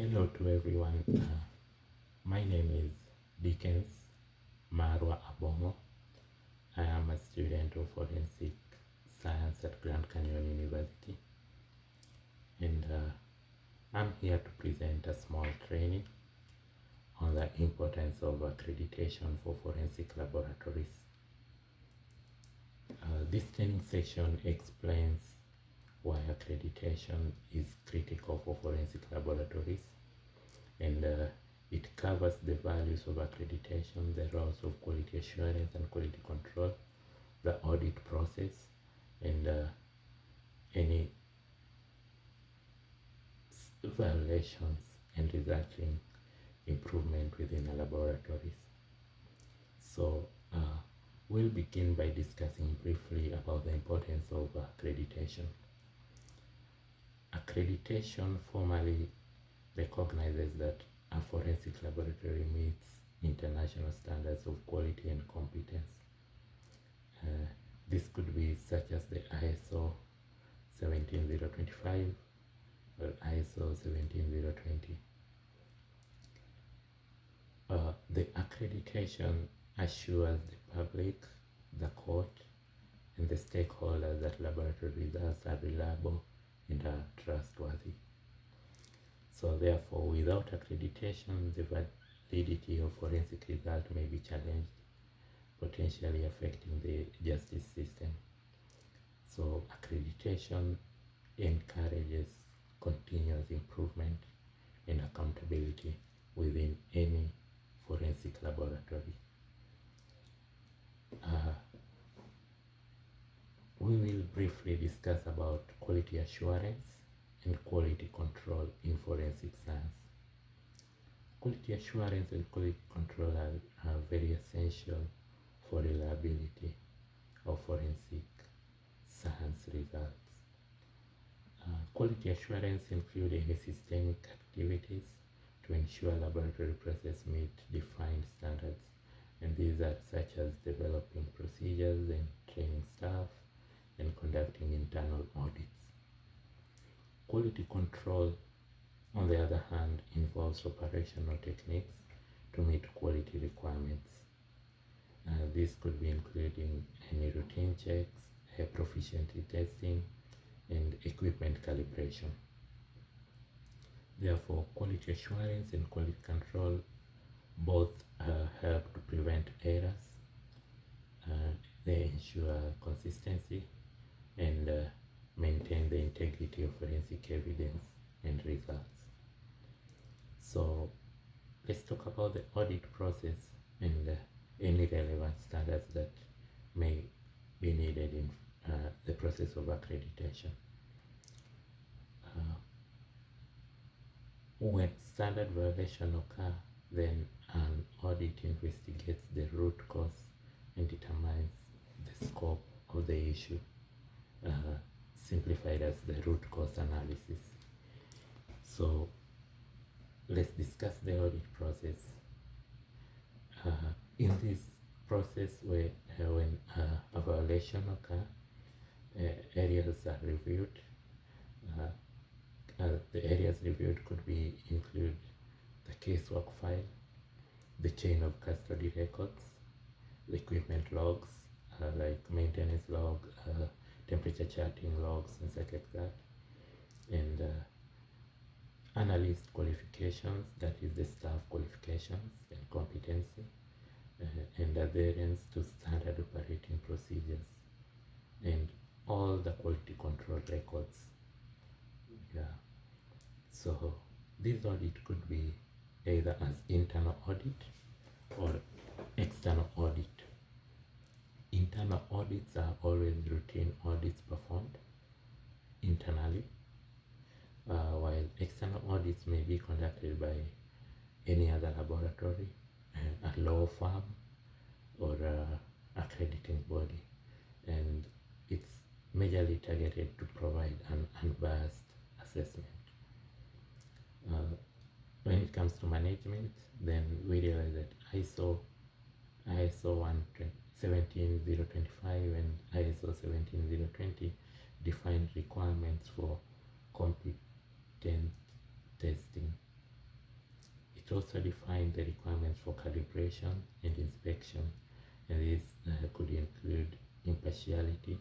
Hello to everyone. My name is Dickens Marwa ABONG'O. I am a student of forensic science at Grand Canyon University, and I'm here to present a small training on the importance of accreditation for forensic laboratories. This training session explains why accreditation is critical for forensic laboratories, and it covers the values of accreditation, the roles of quality assurance and quality control, the audit process, and any violations and resulting improvement within the laboratories. So we'll begin by discussing briefly about the importance of accreditation. Accreditation formally recognizes that a forensic laboratory meets international standards of quality and competence. This could be such as the ISO 17025 or ISO 17020. The accreditation assures the public, the court, and the stakeholders that laboratory results are reliable and are trustworthy. So therefore, without accreditation, the validity of forensic results may be challenged, potentially affecting the justice system. So accreditation encourages continuous improvement and accountability within any forensic laboratory. We will briefly discuss about quality assurance and quality control in forensic science. Quality assurance and quality control are very essential for reliability of forensic science results. Quality assurance includes any systemic activities to ensure laboratory processes meet defined standards, and these are such as developing procedures and training staff and conducting internal audits. Quality control, on the other hand, involves operational techniques to meet quality requirements. This could be including any routine checks, proficiency testing, and equipment calibration. Therefore, quality assurance and quality control both help to prevent errors. They ensure consistency and maintain the integrity of forensic evidence and results. So let's talk about the audit process and any relevant standards that may be needed in the process of accreditation. When standard violation occur, then an audit investigates the root cause and determines the scope of the issue, simplified as the root cause analysis. So let's discuss the audit process. In this process, when a violation occurs, areas are reviewed. The areas reviewed could include the casework file, the chain of custody records, the equipment logs, like maintenance log, temperature charting logs, and such like that, and analyst qualifications, that is the staff qualifications and competency, and adherence to standard operating procedures, and all the quality control records. So this audit could be either as internal audit or external audit. Internal audits are always routine audits performed internally, while external audits may be conducted by any other laboratory, a law firm, or accrediting body, and it's majorly targeted to provide an unbiased assessment. When it comes to management, then we realize that ISO 17025 and ISO 17020 define requirements for competent testing it also defines the requirements for calibration and inspection, and this could include impartiality,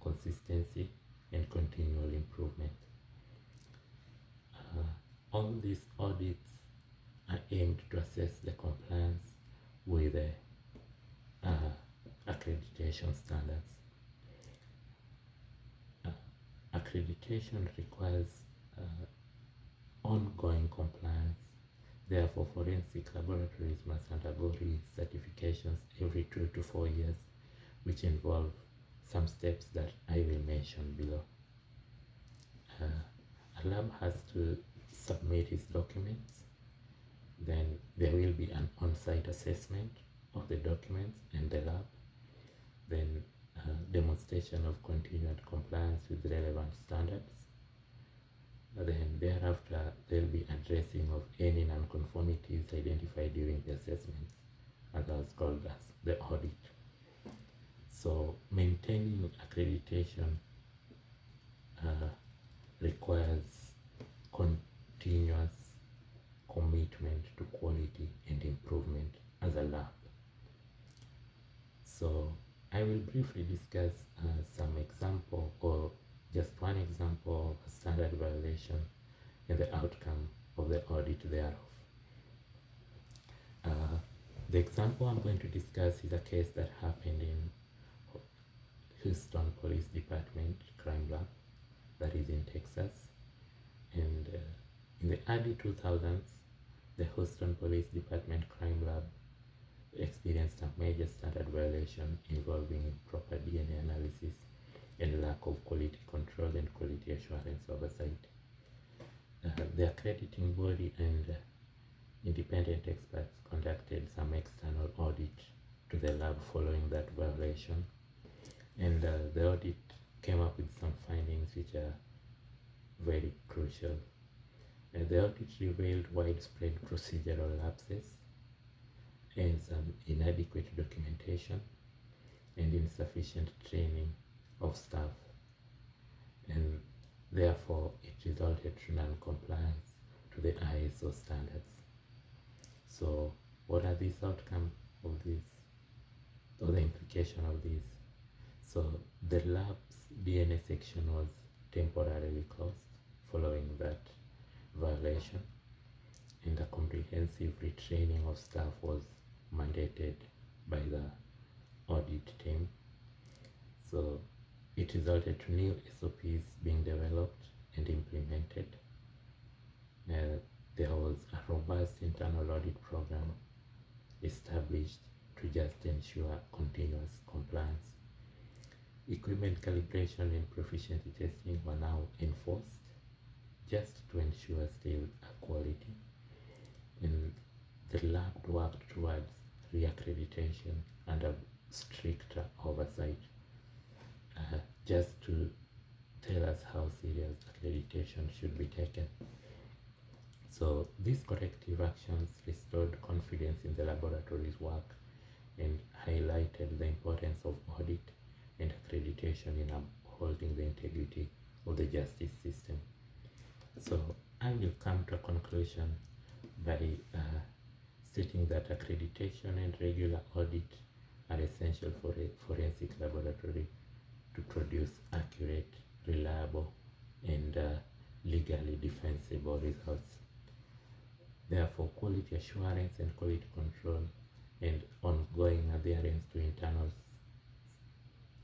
consistency, and continual improvement. All these audits are aimed to assess the compliance with the accreditation standards. Accreditation requires ongoing compliance. Therefore, forensic laboratories must undergo recertifications every 2 to 4 years, which involve some steps that I will mention below. A lab has to submit its documents. Then there will be an on-site assessment of the documents and the lab. Then demonstration of continued compliance with relevant standards. Then thereafter, there will be addressing of any non-conformities identified during the assessments, others called as the audit. So maintaining accreditation requires continuous commitment to quality and improvement as a lab. So I will briefly discuss some example, or just one example of a standard violation and the outcome of the audit thereof. The example I'm going to discuss is a case that happened in Houston Police Department Crime Lab, that is in Texas. And in the early 2000s, the Houston Police Department Crime Lab experienced a major standard violation involving improper DNA analysis and lack of quality control and quality assurance oversight. The accrediting body and independent experts conducted some external audit to the lab following that violation, and the audit came up with some findings which are very crucial. The audit revealed widespread procedural lapses and some inadequate documentation and insufficient training of staff, and therefore it resulted to non-compliance to the ISO standards. So what are these outcomes of this, or the implication of this? So the lab's DNA section was temporarily closed following that violation, and a comprehensive retraining of staff was mandated by the audit team. So it resulted to new SOPs being developed and implemented. There was a robust internal audit program established to just ensure continuous compliance. Equipment calibration and proficiency testing were now enforced just to ensure still quality, and the lab worked towards reaccreditation under stricter oversight, just to tell us how serious accreditation should be taken. So these corrective actions restored confidence in the laboratory's work and highlighted the importance of audit and accreditation in upholding the integrity of the justice system. So I will come to a conclusion by stating that accreditation and regular audit are essential for a forensic laboratory to produce accurate, reliable, and legally defensible results. Therefore, quality assurance and quality control and ongoing adherence to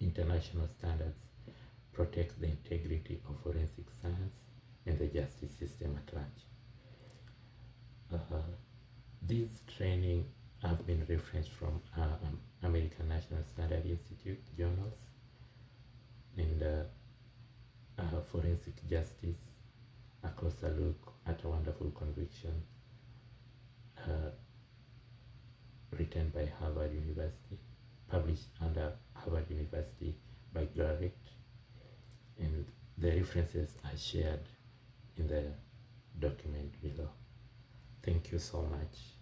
international standards protect the integrity of forensic science and the justice system at large. These training have been referenced from American National Standard Institute journals and Forensic Justice, A Closer Look at a Wonderful Conviction, written by Harvard University, published under Harvard University by Garrett, and the references are shared in the document below. Thank you so much.